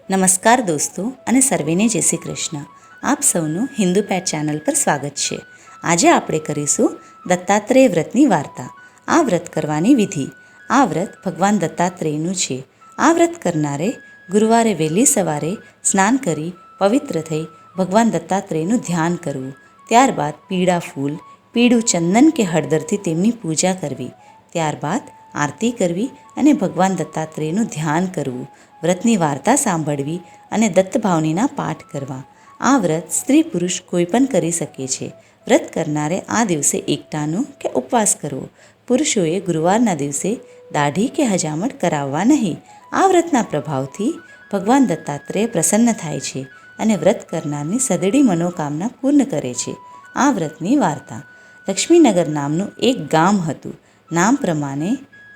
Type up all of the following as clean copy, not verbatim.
નમસ્કાર દોસ્તો અને સર્વેને જય શ્રી કૃષ્ણ. આપ સૌનું હિન્દુ પેટ ચેનલ પર સ્વાગત છે. આજે આપણે કરીશું દત્તાત્રેય વ્રતની વાર્તા. આ વ્રત કરવાની વિધિ. આ વ્રત ભગવાન દત્તાત્રેયનું છે. આ વ્રત કરનારે ગુરુવારે વહેલી સવારે સ્નાન કરી પવિત્ર થઈ ભગવાન દત્તાત્રેયનું ધ્યાન કરવું. ત્યારબાદ પીળા ફૂલ, પીળું ચંદન કે હળદરથી તેમની પૂજા કરવી. ત્યારબાદ આરતી કરવી અને ભગવાન દત્તાત્રેયનું ધ્યાન કરવું. વ્રતની વાર્તા સાંભળવી અને દત્તભાવનીના પાઠ કરવા. આ વ્રત સ્ત્રી પુરુષ કોઈ પણ કરી શકે છે. વ્રત કરનારે આ દિવસે એકટાણું કે ઉપવાસ કરવો. પુરુષોએ ગુરુવારના દિવસે દાઢી કે હજામત કરાવવા નહીં. આ વ્રતના પ્રભાવથી ભગવાન દત્તાત્રેય પ્રસન્ન થાય છે અને વ્રત કરનારની સદડી મનોકામના પૂર્ણ કરે છે. આ વ્રતની વાર્તા. લક્ષ્મીનગર નામનું એક ગામ હતું. નામ પ્રમાણે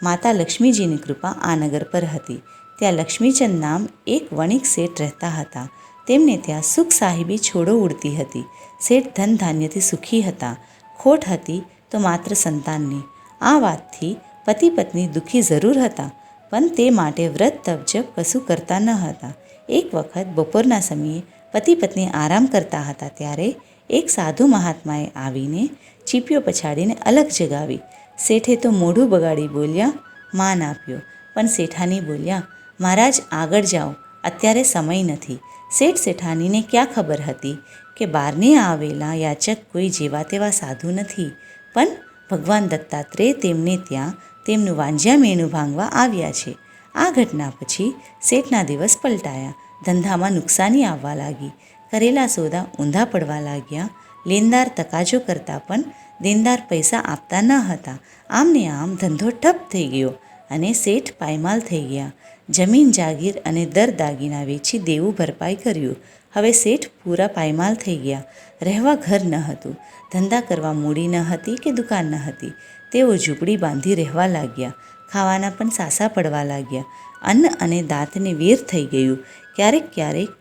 માતા લક્ષ્મીજીની કૃપા આ નગર પર હતી. ત્યાં લક્ષ્મીચંદ નામ એક વણિક શેઠ રહેતા હતા. તેમને ત્યાં સુખ સાહિબી છોડો ઉડતી હતી. શેઠ ધન ધાન્યથી સુખી હતા. ખોટ હતી તો માત્ર સંતાનની. આ વાતથી પતિ પત્ની દુઃખી જરૂર હતા, પણ તે માટે વ્રત તપ જપ કશું કરતા ન હતા. એક વખત બપોરના સમયે પતિ પત્ની આરામ કરતા હતા ત્યારે એક સાધુ મહાત્માએ આવીને ચીપિયો પછાડીને અલગ જગાવી. શેઠે તો મોઢું બગાડી બોલ્યા, માન આપ્યો, પણ શેઠાની બોલ્યા, મહારાજ આગળ જાઓ, અત્યારે સમય નથી. શેઠ શેઠાનીને ક્યાં ખબર હતી કે બહારને આવેલા યાચક કોઈ જેવા તેવા સાધુ નથી, પણ ભગવાન દત્તાત્રેય તેમને ત્યાં તેમનું વાંજ્યા મેણું ભાંગવા આવ્યા છે. આ ઘટના પછી શેઠના દિવસ પલટાયા. ધંધામાં નુકસાની આવવા લાગી. કરેલા સોદા ઊંધા પડવા લાગ્યા. લેનદાર તકાજો કરતા પણ દેનદાર પૈસા આપતા ન હતા. આમને આમ ધંધો ઠપ થઈ ગયો અને શેઠ પાયમાલ થઈ ગયા. જમીન જાગીર અને દર દાગીના વેચી દેવું ભરપાઈ કર્યું. હવે શેઠ પૂરા પાયમાલ થઈ ગયા. રહેવા ઘર ન હતું. ધંધા કરવા મૂડી ન હતી કે દુકાન ન હતી. તેઓ ઝૂંપડી બાંધી રહેવા લાગ્યા. ખાવાના પણ સાસા પડવા લાગ્યા. અન્ન અને દાંતને વેર થઈ ગયું. ક્યારેક ક્યારેક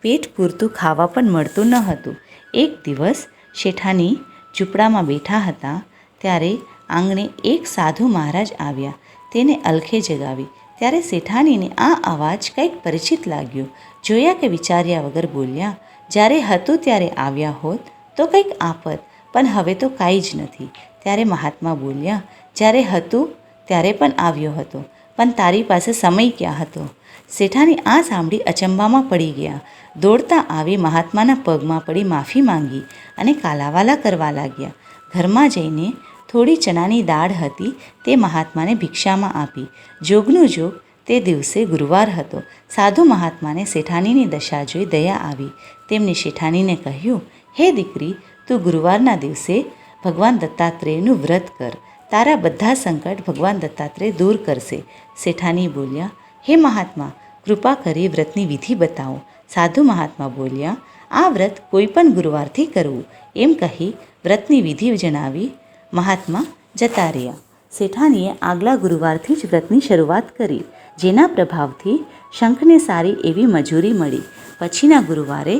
પેટ પૂરતું ખાવા પણ મળતું ન હતું. એક દિવસ શેઠાની ઝૂંપડામાં બેઠા હતા ત્યારે આંગણે એક સાધુ મહારાજ આવ્યા. તેને અલખે જગાવી. ત્યારે શેઠાનીને આ અવાજ કંઈક પરિચિત લાગ્યો. જોયા કે વિચાર્યા વગર બોલ્યા, જ્યારે હતું ત્યારે આવ્યા હોત તો કંઈક આપત, પણ હવે તો કાંઈ જ નથી. ત્યારે મહાત્મા બોલ્યા, જ્યારે હતું ત્યારે પણ આવ્યો હતો, પણ તારી પાસે સમય ક્યાં હતો? શેઠાની આ સાંભળી અચંબામાં પડી ગયા. દોડતા આવી મહાત્માના પગમાં પડી માફી માંગી અને કાલાવાલા કરવા લાગ્યા. ઘરમાં જઈને થોડી ચણાની દાળ હતી તે મહાત્માને ભિક્ષામાં આપી. જોગનું જોગ તે દિવસે ગુરુવાર હતો. સાધુ મહાત્માને શેઠાનીની દશા જોઈ દયા આવી. તેમણે શેઠાનીને કહ્યું, હે દીકરી, તું ગુરુવારના દિવસે ભગવાન દત્તાત્રેયનું વ્રત કર. તારા બધા સંકટ ભગવાન દત્તાત્રેય દૂર કરશે. શેઠાની બોલ્યા, હે મહાત્મા, કૃપા કરી વ્રતની વિધિ બતાવો. સાધુ મહાત્મા બોલ્યા, આ વ્રત કોઈ પણ ગુરુવારથી કરવું. એમ કહી વ્રતની વિધિ જણાવી મહાત્મા જતા રહ્યા. શેઠાનીએ આગલા ગુરુવારથી જ વ્રતની શરૂઆત કરી, જેના પ્રભાવથી શંખને સારી એવી મજૂરી મળી. પછીના ગુરુવારે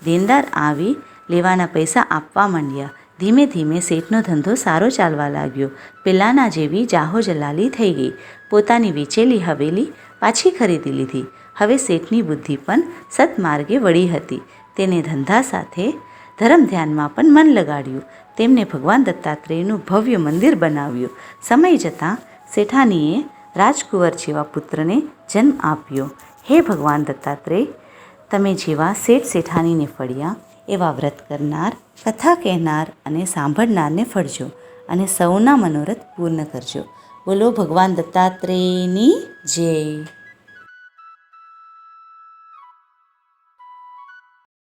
દેનદાર આવી લેવાના પૈસા આપવા માંડ્યા. ધીમે ધીમે શેઠનો ધંધો સારો ચાલવા લાગ્યો. પહેલાંના જેવી જાહો જલાલી થઈ ગઈ. પોતાની વેચેલી હવેલી પાછી ખરીદી લીધી. હવે શેઠની બુદ્ધિ પણ સત્માર્ગે વળી હતી. તેને ધંધા સાથે ધર્મ ધ્યાનમાં પણ મન લગાડ્યું. તેમને ભગવાન દત્તાત્રેયનું ભવ્ય મંદિર બનાવ્યું. સમય જતાં શેઠાનીએ રાજકુંવર જેવા પુત્રને જન્મ આપ્યો. હે ભગવાન દત્તાત્રેય, તમે જેવા શેઠ શેઠાનીને ફળ્યા એવા વ્રત કરનાર, કથા કહેનાર અને સાંભળનારને ફળજો અને સૌના મનોરથ પૂર્ણ કરજો. બોલો ભગવાન દત્તાત્રેયની જય.